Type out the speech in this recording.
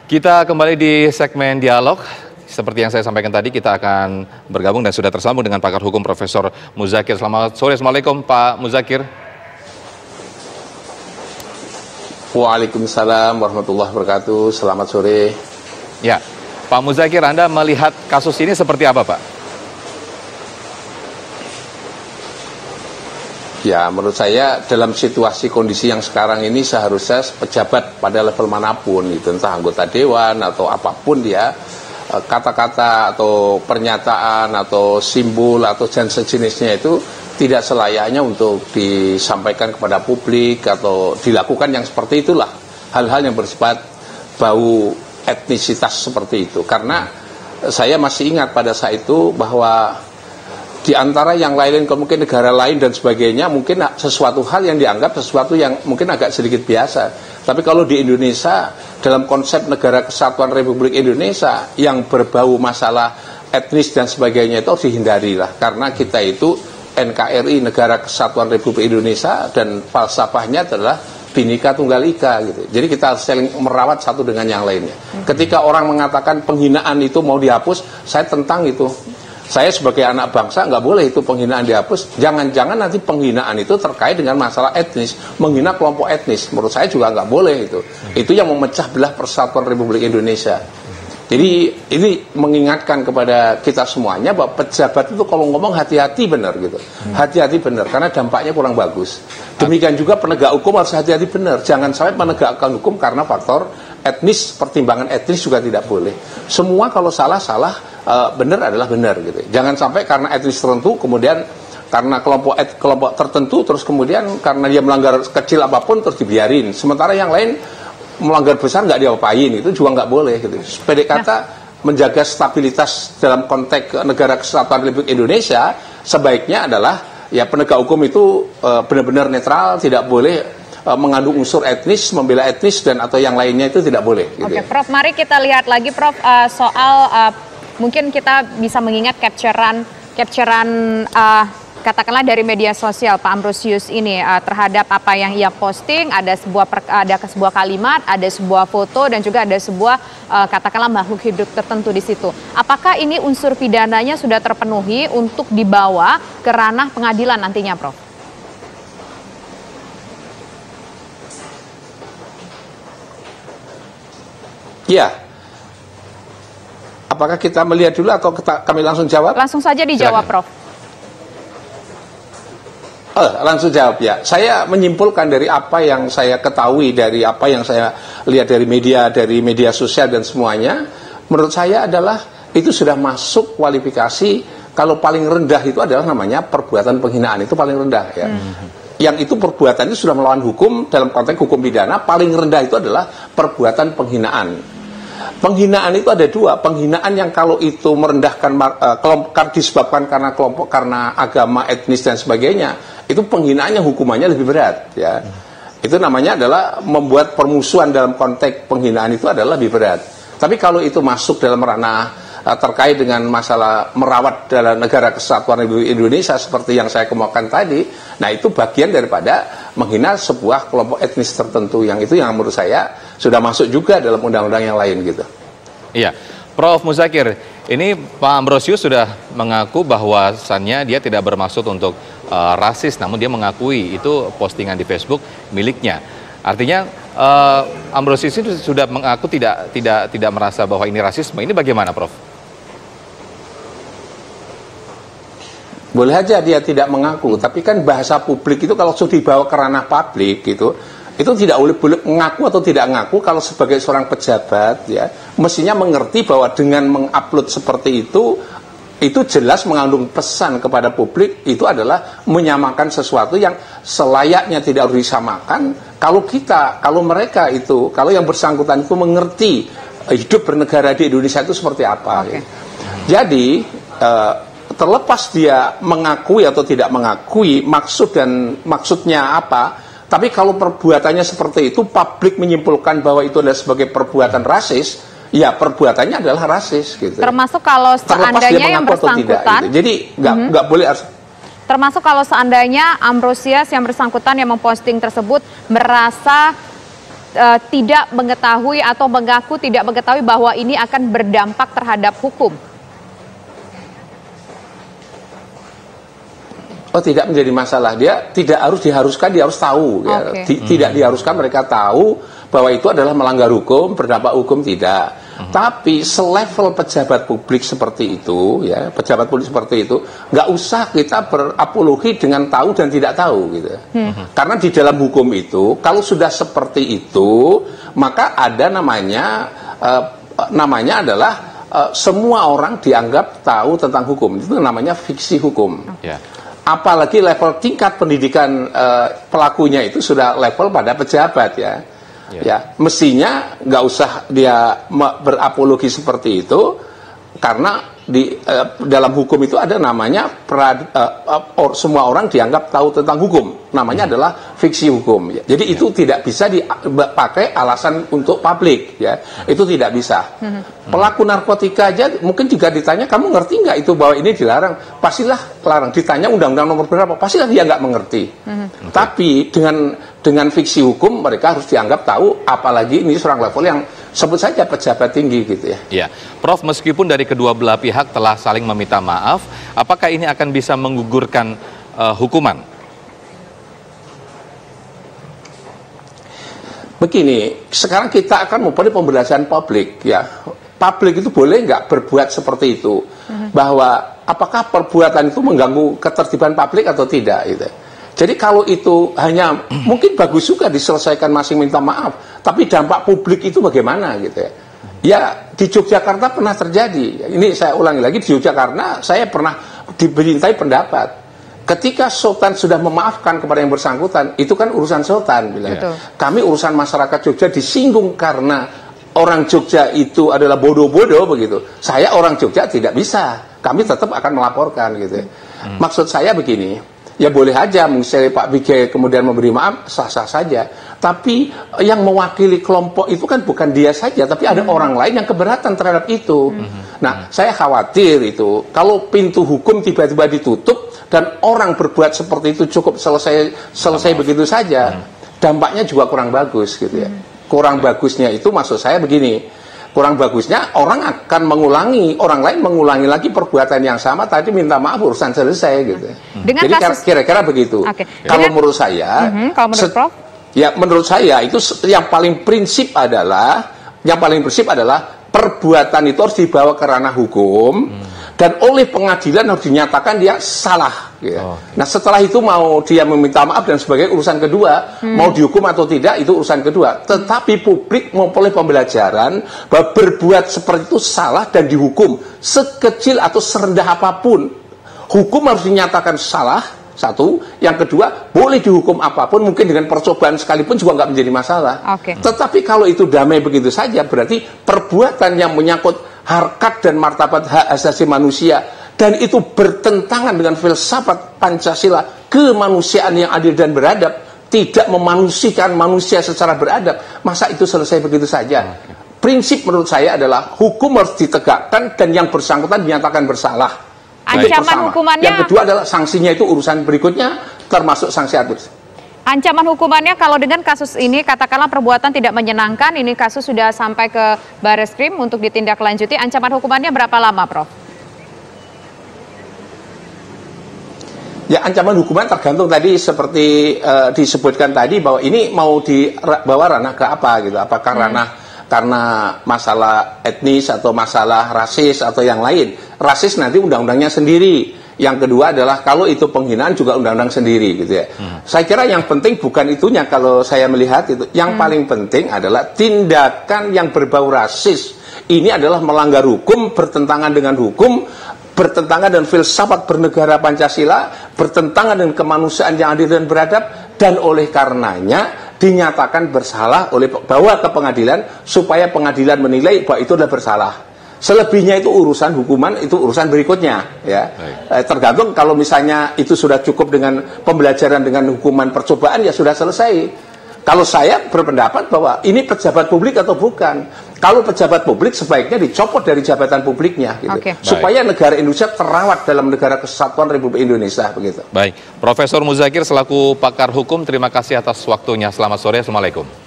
Kita kembali di segmen dialog. Seperti yang saya sampaikan tadi, kita akan bergabung dan sudah tersambung dengan pakar hukum Profesor Muzakir. Selamat sore, Assalamualaikum Pak Muzakir. Waalaikumsalam warahmatullahi wabarakatuh. Selamat sore. Ya, Pak Muzakir, Anda melihat kasus ini seperti apa, Pak? Ya, menurut saya dalam situasi kondisi yang sekarang ini seharusnya pejabat pada level manapun, itu entah anggota dewan atau apapun dia, kata-kata atau pernyataan atau simbol atau dan sejenisnya itu tidak selayaknya untuk disampaikan kepada publik atau dilakukan yang seperti itulah. Hal-hal yang bersifat bau etnisitas seperti itu. Karena saya masih ingat pada saat itu bahwa di antara yang lain, mungkin negara lain dan sebagainya, mungkin sesuatu hal yang dianggap sesuatu yang mungkin agak sedikit biasa. Tapi kalau di Indonesia, dalam konsep negara kesatuan Republik Indonesia, yang berbau masalah etnis dan sebagainya itu harus dihindari lah. Karena kita itu NKRI, Negara Kesatuan Republik Indonesia, dan falsafahnya adalah Bhinneka Tunggal Ika gitu. Jadi kita harus saling merawat satu dengan yang lainnya. Ketika orang mengatakan penghinaan itu mau dihapus, saya tentang itu. Saya sebagai anak bangsa nggak boleh itu penghinaan dihapus. Jangan-jangan nanti penghinaan itu terkait dengan masalah etnis, menghina kelompok etnis. Menurut saya juga nggak boleh itu. Itu yang memecah belah persatuan Republik Indonesia. Jadi ini mengingatkan kepada kita semuanya bahwa pejabat itu kalau ngomong hati-hati benar gitu. Hati-hati benar karena dampaknya kurang bagus. Demikian juga penegak hukum harus hati-hati benar. Jangan sampai menegakkan hukum karena faktor etnis, pertimbangan etnis juga tidak boleh. Semua kalau salah benar adalah benar gitu. Jangan sampai karena etnis tertentu kemudian karena kelompok tertentu terus kemudian karena dia melanggar kecil apapun terus dibiarin. Sementara yang lain melanggar besar nggak diapain, itu juga nggak boleh gitu. Pendek kata menjaga stabilitas dalam konteks negara kesatuan Republik Indonesia sebaiknya adalah ya penegak hukum itu benar-benar netral, tidak boleh mengandung unsur etnis, membela etnis dan atau yang lainnya itu tidak boleh. Gitu. Oke, Prof, mari kita lihat lagi, Prof, soal mungkin kita bisa mengingat capturean katakanlah dari media sosial Pak Ambrosius ini terhadap apa yang ia posting, ada sebuah kalimat, ada sebuah foto dan juga ada sebuah katakanlah makhluk hidup tertentu di situ. Apakah ini unsur pidananya sudah terpenuhi untuk dibawa ke ranah pengadilan nantinya, Prof? Ya. Apakah kita melihat dulu atau kami langsung jawab? Langsung saja dijawab, Prof. Langsung jawab ya. Saya menyimpulkan dari apa yang saya ketahui, dari apa yang saya lihat dari media sosial dan semuanya, menurut saya adalah itu sudah masuk kualifikasi kalau paling rendah itu adalah namanya perbuatan penghinaan, itu paling rendah ya. Yang itu perbuatan itu sudah melawan hukum dalam konteks hukum pidana, paling rendah itu adalah perbuatan penghinaan. Penghinaan itu ada dua, penghinaan yang kalau itu merendahkan kelompok disebabkan karena kelompok, karena agama, etnis dan sebagainya, itu penghinaan yang hukumannya lebih berat ya. Itu namanya adalah membuat permusuhan dalam konteks penghinaan itu adalah lebih berat. Tapi kalau itu masuk dalam ranah terkait dengan masalah merawat dalam negara kesatuan Republik Indonesia seperti yang saya kemukakan tadi, nah itu bagian daripada menghina sebuah kelompok etnis tertentu, yang itu yang menurut saya sudah masuk juga dalam undang-undang yang lain gitu. Iya, Prof Muzakir, ini Pak Ambrosius sudah mengaku bahwasannya dia tidak bermaksud untuk rasis, namun dia mengakui itu postingan di Facebook miliknya. Artinya Ambrosius itu sudah mengaku tidak merasa bahwa ini rasisme. Ini bagaimana, Prof? Boleh aja dia tidak mengaku, tapi kan bahasa publik itu kalau sudah dibawa ke ranah publik gitu, itu tidak boleh mengaku atau tidak mengaku. Kalau sebagai seorang pejabat ya, mestinya mengerti bahwa dengan mengupload seperti itu jelas mengandung pesan kepada publik, itu adalah menyamakan sesuatu yang selayaknya tidak harus disamakan. Kalau mereka itu, kalau yang bersangkutan itu mengerti hidup bernegara di Indonesia itu seperti apa. Okay. Ya. Jadi terlepas dia mengakui atau tidak mengakui maksudnya apa, tapi kalau perbuatannya seperti itu, publik menyimpulkan bahwa itu adalah sebagai perbuatan rasis, ya perbuatannya adalah rasis gitu. Termasuk kalau seandainya yang bersangkutan, gitu. Jadi nggak boleh harus. Termasuk kalau seandainya Ambrosius yang bersangkutan yang memposting tersebut merasa tidak mengetahui atau mengaku tidak mengetahui bahwa ini akan berdampak terhadap hukum? Oh, tidak menjadi masalah. Dia tidak harus diharuskan, dia harus tahu. Ya. Tidak diharuskan mereka tahu bahwa itu adalah melanggar hukum, berdampak hukum, tidak. Tapi selevel pejabat publik seperti itu, ya, pejabat publik seperti itu, nggak usah kita berapologi dengan tahu dan tidak tahu, gitu. Karena di dalam hukum itu, kalau sudah seperti itu, maka ada namanya adalah semua orang dianggap tahu tentang hukum. Itu namanya fiksi hukum. Apalagi level tingkat pendidikan pelakunya itu sudah level pada pejabat, ya. Ya, mestinya nggak usah dia berapologi seperti itu, karena di dalam hukum itu ada namanya semua orang dianggap tahu tentang hukum, namanya adalah fiksi hukum, ya. Jadi itu tidak bisa dipakai alasan untuk publik, ya. Itu tidak bisa. Pelaku narkotika aja mungkin juga ditanya, kamu ngerti nggak itu bahwa ini dilarang? Pastilah larang. Ditanya undang-undang nomor berapa, pastilah dia nggak mengerti. Tapi dengan fiksi hukum mereka harus dianggap tahu, apalagi ini seorang level yang sebut saja pejabat tinggi, gitu, ya. Ya, Prof, meskipun dari kedua belah pihak telah saling meminta maaf, apakah ini akan bisa menggugurkan hukuman? Begini, sekarang kita akan mempunyai pembelajaran publik, ya. Publik itu boleh nggak berbuat seperti itu, bahwa apakah perbuatan itu mengganggu ketertiban publik atau tidak, gitu. Jadi kalau itu hanya mungkin bagus juga diselesaikan masing minta maaf, tapi dampak publik itu bagaimana, gitu, ya. Ya, di Yogyakarta pernah terjadi. Ini saya ulangi lagi, di Yogyakarta saya pernah dimintai pendapat. Ketika Sultan sudah memaafkan kepada yang bersangkutan, itu kan urusan Sultan, bilang. Kami urusan masyarakat Jogja disinggung karena orang Jogja itu adalah bodoh-bodoh, begitu. Saya orang Jogja tidak bisa. Kami tetap akan melaporkan, gitu. Maksud saya begini, ya boleh aja misalnya Pak Bige kemudian memberi maaf, sah-sah saja. Tapi yang mewakili kelompok itu kan bukan dia saja, tapi ada orang lain yang keberatan terhadap itu. Nah, saya khawatir itu kalau pintu hukum tiba-tiba ditutup dan orang berbuat seperti itu cukup selesai begitu saja, dampaknya juga kurang bagus, gitu, ya. Kurang bagusnya itu maksud saya begini. Kurang bagusnya orang akan mengulangi, orang lain mengulangi lagi perbuatan yang sama, tadi minta maaf urusan selesai, gitu. Dengan jadi kasus... kira-kira begitu. Kalau menurut saya, kalau menurut Prof? Ya menurut saya itu yang paling prinsip adalah perbuatan itu harus dibawa ke ranah hukum dan oleh pengadilan harus dinyatakan dia salah, ya. Nah setelah itu mau dia meminta maaf dan sebagai urusan kedua, mau dihukum atau tidak itu urusan kedua. Tetapi publik memperoleh pembelajaran bahwa berbuat seperti itu salah dan dihukum sekecil atau serendah apapun. Hukum harus dinyatakan salah. Satu, yang kedua, boleh dihukum apapun, mungkin dengan percobaan sekalipun juga nggak menjadi masalah. Tetapi kalau itu damai begitu saja, berarti perbuatan yang menyangkut harkat dan martabat hak asasi manusia, dan itu bertentangan dengan filsafat Pancasila, kemanusiaan yang adil dan beradab, tidak memanusiakan manusia secara beradab, masa itu selesai begitu saja? Prinsip menurut saya adalah hukum harus ditegakkan dan yang bersangkutan dinyatakan bersalah. Ancaman hukumannya, yang kedua adalah sanksinya itu urusan berikutnya, termasuk sanksi administratif. Ancaman hukumannya kalau dengan kasus ini katakanlah perbuatan tidak menyenangkan, ini kasus sudah sampai ke Barreskrim untuk ditindaklanjuti, ancaman hukumannya berapa lama, Prof? Ya, ancaman hukuman tergantung tadi seperti disebutkan tadi bahwa ini mau dibawa ranah ke apa, gitu. Apakah ranah karena masalah etnis atau masalah rasis atau yang lain. Rasis nanti undang-undangnya sendiri. Yang kedua adalah kalau itu penghinaan juga undang-undang sendiri, gitu, ya. Saya kira yang penting bukan itunya kalau saya melihat itu. Yang paling penting adalah tindakan yang berbau rasis. Ini adalah melanggar hukum, bertentangan dengan hukum, bertentangan dengan filsafat bernegara Pancasila, bertentangan dengan kemanusiaan yang adil dan beradab, dan oleh karenanya dinyatakan bersalah oleh bawa ke pengadilan supaya pengadilan menilai bahwa itu adalah bersalah. Selebihnya itu urusan hukuman, itu urusan berikutnya, ya. Tergantung kalau misalnya itu sudah cukup dengan pembelajaran dengan hukuman percobaan, ya sudah selesai. Kalau saya berpendapat bahwa ini pejabat publik atau bukan. Kalau pejabat publik sebaiknya dicopot dari jabatan publiknya, gitu. Supaya negara Indonesia terawat dalam negara kesatuan Republik Indonesia, begitu. Baik, Profesor Muzakir selaku pakar hukum, terima kasih atas waktunya. Selamat sore, Assalamualaikum.